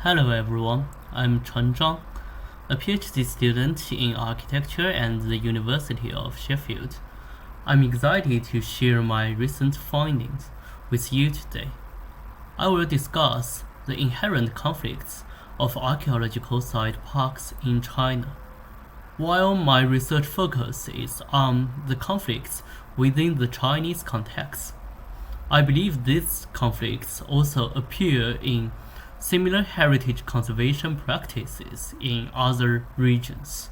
Hello everyone, I'm Zhang, a PhD student in architecture at the University of Sheffield. I'm excited to share my recent findings with you today. I will discuss the inherent conflicts of archaeological site parks in China. While my research focus is on the conflicts within the Chinese context, I believe these conflicts also appear in similar heritage conservation practices in other regions.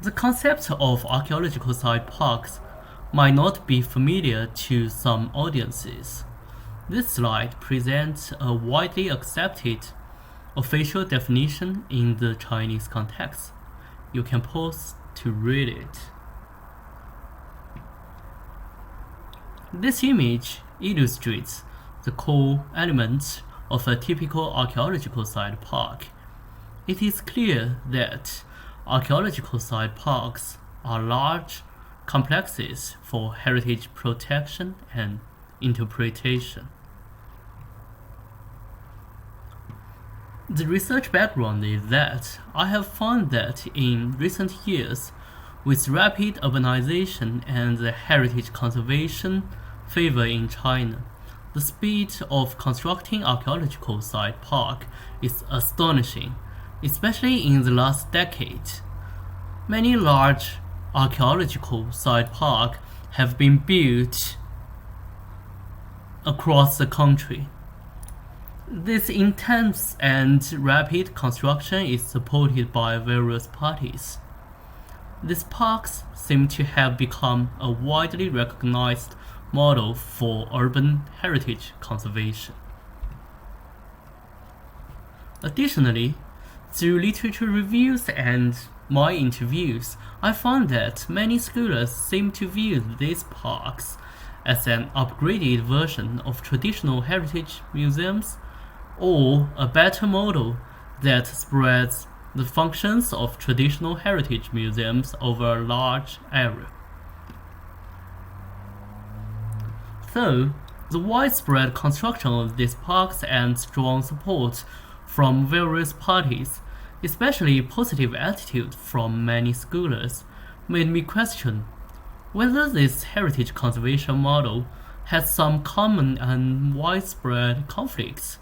The concept of archaeological site parks might not be familiar to some audiences. This slide presents a widely accepted official definition in the Chinese context. You can pause to read it. This image illustrates the core elements of a typical archaeological site park. It is clear that archaeological site parks are large complexes for heritage protection and interpretation. The research background is that I have found that in recent years, with rapid urbanization and the heritage conservation favor in China, the speed of constructing archaeological site park is astonishing, especially in the last decade. Many large archaeological site parks have been built across the country. This intense and rapid construction is supported by various parties. These parks seem to have become a widely recognized model for urban heritage conservation. Additionally, through literature reviews and my interviews, I found that many scholars seem to view these parks as an upgraded version of traditional heritage museums or a better model that spreads the functions of traditional heritage museums over a large area. So, the widespread construction of these parks and strong support from various parties, especially positive attitude from many scholars, made me question whether this heritage conservation model has some common and widespread conflicts.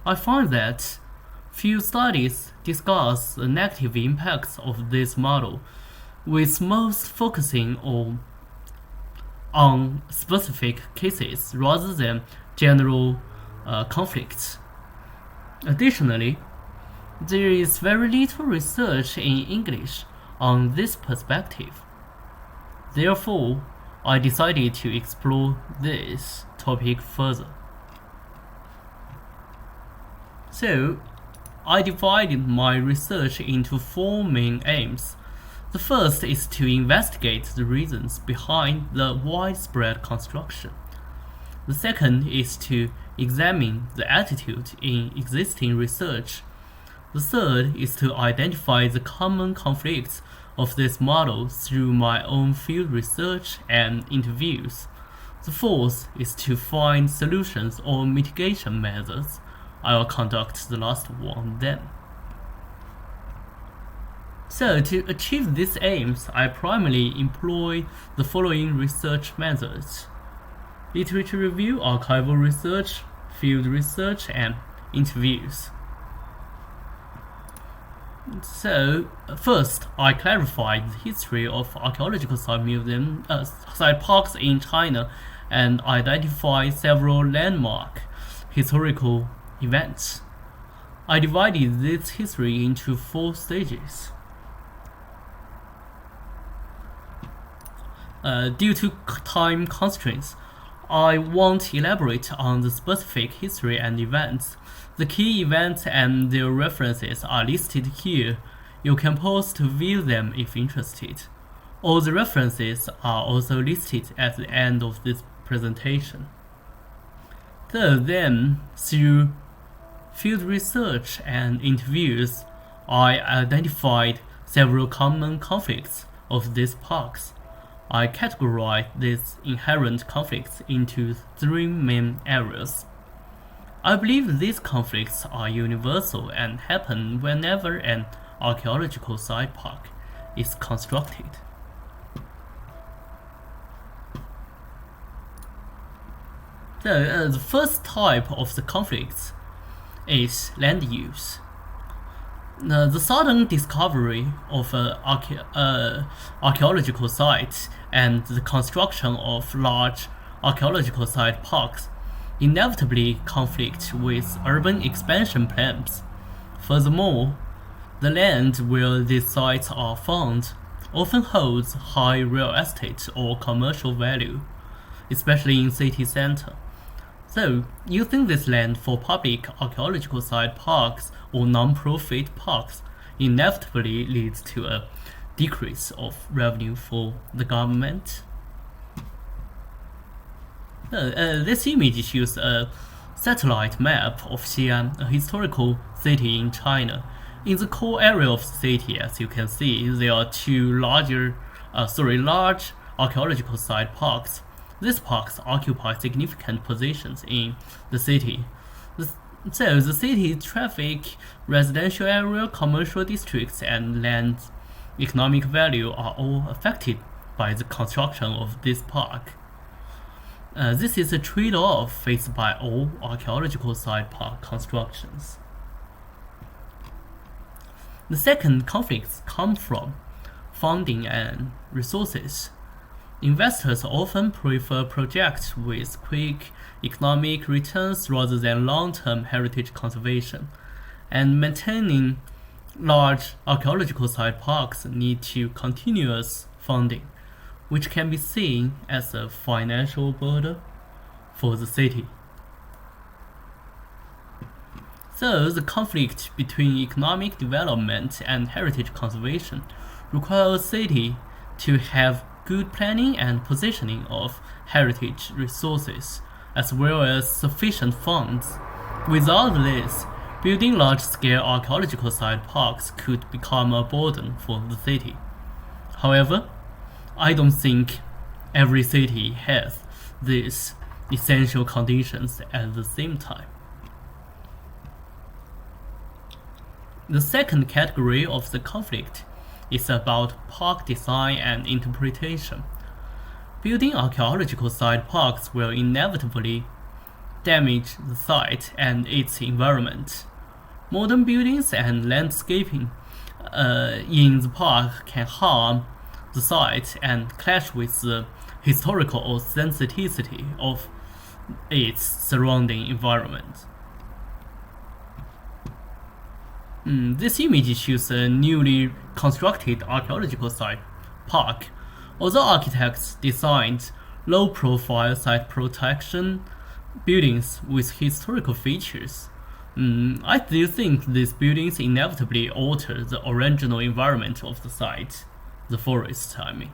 I find that few studies discuss the negative impacts of this model, with most focusing on specific cases rather than general conflicts. Additionally, there is very little research in English on this perspective. Therefore, I decided to explore this topic further. So, I divided my research into four main aims. The first is to investigate the reasons behind the widespread construction. The second is to examine the attitude in existing research. The third is to identify the common conflicts of this model through my own field research and interviews. The fourth is to find solutions or mitigation methods. I will conduct the last one then. So, to achieve these aims, I primarily employ the following research methods: literature review, archival research, field research, and interviews. So, first, I clarified the history of archaeological site parks in China and identified several landmark historical events. I divided this history into four stages. Due to time constraints, I won't elaborate on the specific history and events. The key events and their references are listed here. You can pause to view them if interested. All the references are also listed at the end of this presentation. Then, through field research and interviews, I identified several common conflicts of these parks. I categorize these inherent conflicts into three main areas. I believe these conflicts are universal and happen whenever an archaeological site park is constructed. So, the first type of the conflicts is land use. The sudden discovery of archaeological sites and the construction of large archaeological site parks inevitably conflict with urban expansion plans. Furthermore, the land where these sites are found often holds high real estate or commercial value, especially in city center. So, using this land for public archaeological site parks or non-profit parks inevitably leads to a decrease of revenue for the government. This image shows a satellite map of Xi'an, a historical city in China. In the core area of the city, as you can see, there are two large archaeological site parks. These parks occupy significant positions in the city. So the city traffic, residential area, commercial districts, and land economic value are all affected by the construction of this park. This is a trade-off faced by all archaeological site park constructions. The second conflicts come from funding and resources. Investors often prefer projects with quick economic returns rather than long-term heritage conservation, and maintaining large archaeological site parks need to continuous funding, which can be seen as a financial burden for the city. So, the conflict between economic development and heritage conservation requires a city to have good planning and positioning of heritage resources, as well as sufficient funds. Without this, building large-scale archaeological site parks could become a burden for the city. However, I don't think every city has these essential conditions at the same time. The second category of the conflict is about park design and interpretation. Building archaeological site parks will inevitably damage the site and its environment. Modern buildings and landscaping in the park can harm the site and clash with the historical authenticity of its surrounding environment. This image shows a newly constructed archaeological site park. Although architects designed low-profile site protection buildings with historical features, I still think these buildings inevitably alter the original environment of the site, the forest, I mean.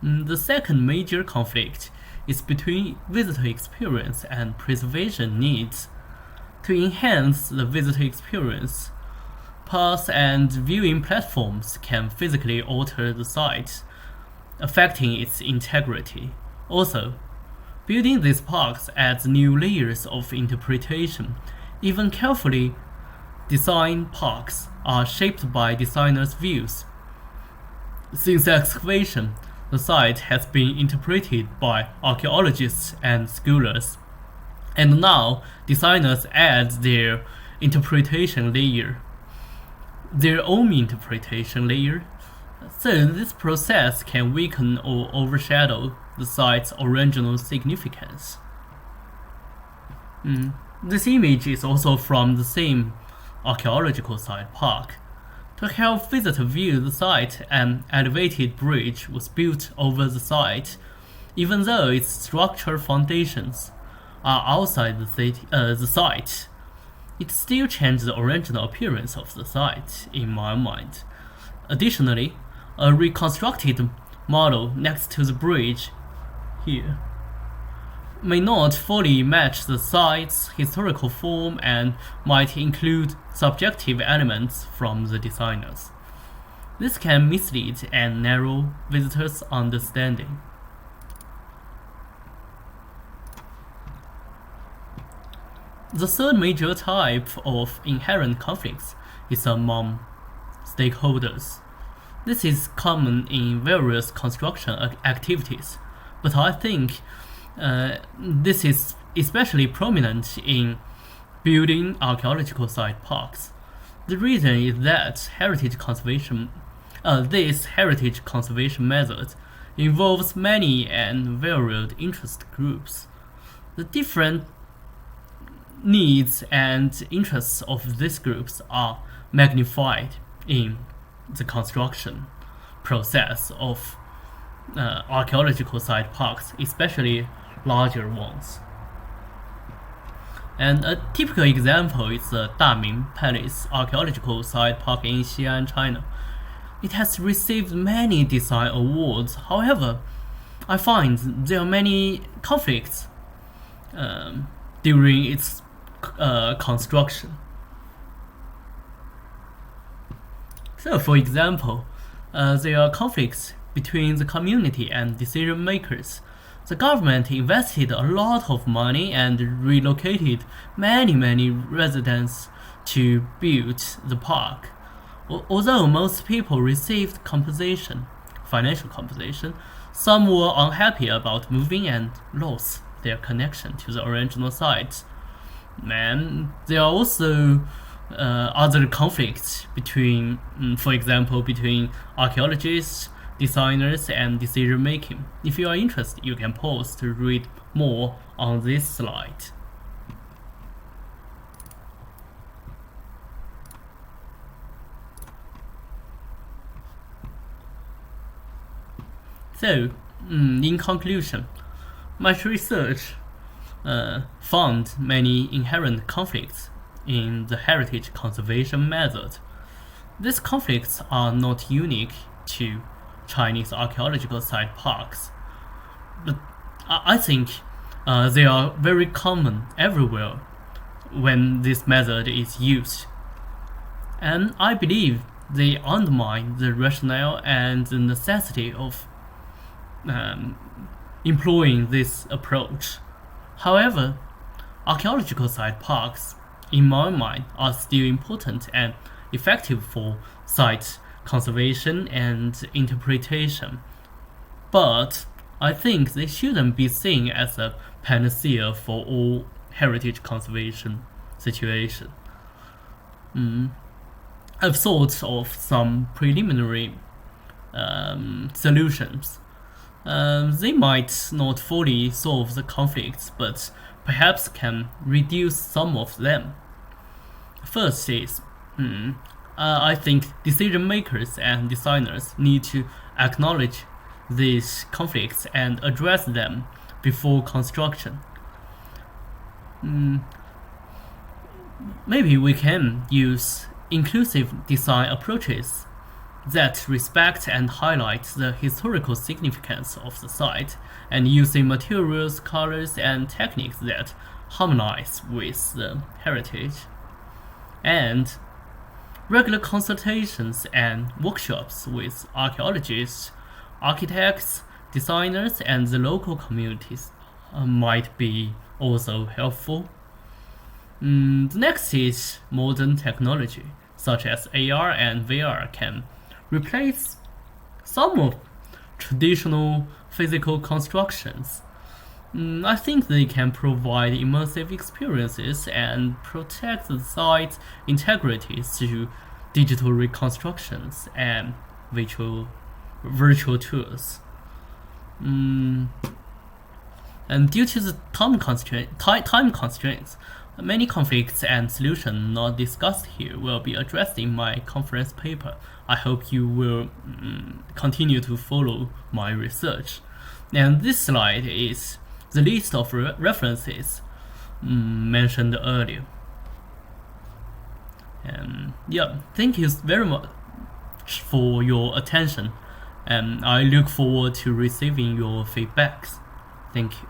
The second major conflict is between visitor experience and preservation needs. To enhance the visitor experience, paths and viewing platforms can physically alter the site, affecting its integrity. Also, building these parks adds new layers of interpretation. Even carefully designed parks are shaped by designers' views. Since excavation, the site has been interpreted by archaeologists and scholars. And now, designers add their own interpretation layer. So this process can weaken or overshadow the site's original significance. This image is also from the same archaeological site park. To help visitors view the site, an elevated bridge was built over the site, even though its structural foundations are outside the site. It still changed the original appearance of the site, in my mind. Additionally, a reconstructed model next to the bridge here may not fully match the site's historical form and might include subjective elements from the designers. This can mislead and narrow visitors' understanding. The third major type of inherent conflicts is among stakeholders. This is common in various construction activities, but I think this is especially prominent in building archaeological site parks. The reason is that this heritage conservation method involves many and varied interest groups. The different needs and interests of these groups are magnified in the construction process of archaeological site parks, especially larger ones. And a typical example is the Daming Palace Archaeological Site Park in Xi'an, China. It has received many design awards. However, I find there are many conflicts during its construction. So, for example, there are conflicts between the community and decision makers. The government invested a lot of money and relocated many residents to build the park. Although most people received financial compensation, some were unhappy about moving and lost their connection to the original site. And there are also other conflicts between, for example, between archaeologists, designers, and decision making. If you are interested, you can pause to read more on this slide. So, in conclusion, my research found many inherent conflicts in the heritage conservation method. These conflicts are not unique to Chinese archaeological site parks, but I think they are very common everywhere when this method is used. And I believe they undermine the rationale and the necessity of employing this approach. However, archaeological site parks, in my mind, are still important and effective for site conservation and interpretation. But I think they shouldn't be seen as a panacea for all heritage conservation situations. I've thought of some preliminary solutions. They might not fully solve the conflicts, but perhaps can reduce some of them. First is, I think decision makers and designers need to acknowledge these conflicts and address them before construction. Maybe we can use inclusive design approaches that respect and highlight the historical significance of the site, and using materials, colors, and techniques that harmonize with the heritage. And regular consultations and workshops with archaeologists, architects, designers, and the local communities might be also helpful. The next is modern technology, such as AR and VR, can replace some of traditional physical constructions. I think they can provide immersive experiences and protect the site's integrity through digital reconstructions and virtual tours. And due to the time constraints, many conflicts and solutions not discussed here will be addressed in my conference paper. I hope you will continue to follow my research. And this slide is the list of references mentioned earlier. And thank you very much for your attention, and I look forward to receiving your feedbacks. Thank you.